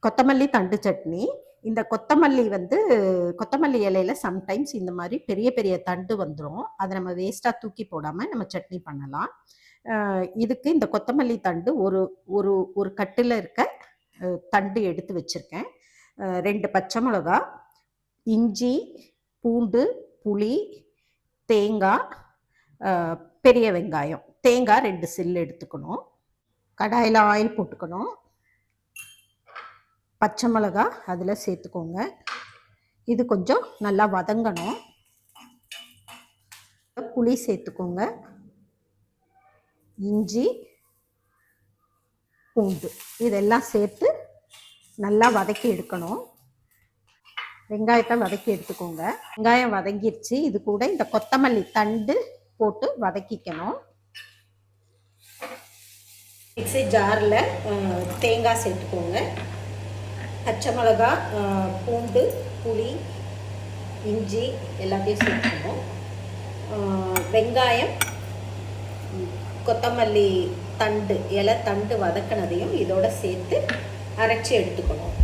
கொத்தமல்லி தண்டு சட்னி. இந்த கொத்தமல்லி வந்து கொத்தமல்லி இலையில சம்டைம்ஸ் இந்த மாதிரி பெரிய பெரிய தண்டு வந்துடும். அதை நம்ம வேஸ்ட்டாக தூக்கி போடாமல் நம்ம சட்னி பண்ணலாம். இதுக்கு இந்த கொத்தமல்லி தண்டு ஒரு ஒரு ஒரு கட்டில் இருக்க தண்டு எடுத்து வச்சுருக்கேன். 2 பச்சை மிளகா, இஞ்சி, பூண்டு, புளி, தேங்காய், பெரிய வெங்காயம். தேங்காய் 2 சில்லு எடுத்துக்கணும். கடாயில் ஆயில் போட்டுக்கணும். பச்சை மிளகா அதில் சேர்த்துக்கோங்க. இது கொஞ்சம் நல்லா வதங்கணும். புளி சேர்த்துக்கோங்க. இஞ்சி, பூண்டு இதெல்லாம் சேர்த்து நல்லா வதக்கி எடுக்கணும். வெங்காயத்தை வதக்கி எடுத்துக்கோங்க. வெங்காயம் வதங்கிடுச்சு. இது கூட இந்த கொத்தமல்லி தண்டு போட்டு வதக்கிக்கணும். மிக்ஸி ஜாரில் தேங்காய் சேர்த்துக்கோங்க. பச்சை மிளகா, பூண்டு, புளி, இஞ்சி எல்லாத்தையும் சேர்த்துக்கணும். வெங்காயம், கொத்தமல்லி தண்டு இலை தண்டு வதக்கினதையும் இதோட சேர்த்து அரைச்சி எடுத்துக்கணும்.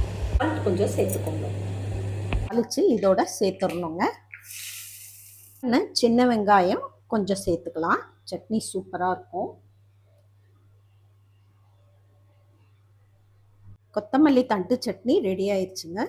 கொஞ்சம் சேர்த்துக்கோங்க. அழிச்சு இதோட சேர்த்துடணுங்க. சின்ன வெங்காயம் கொஞ்சம் சேர்த்துக்கலாம். சட்னி சூப்பராக இருக்கும். கொத்தமல்லி தண்டு சட்னி ரெடி ஆயிடுச்சுங்க.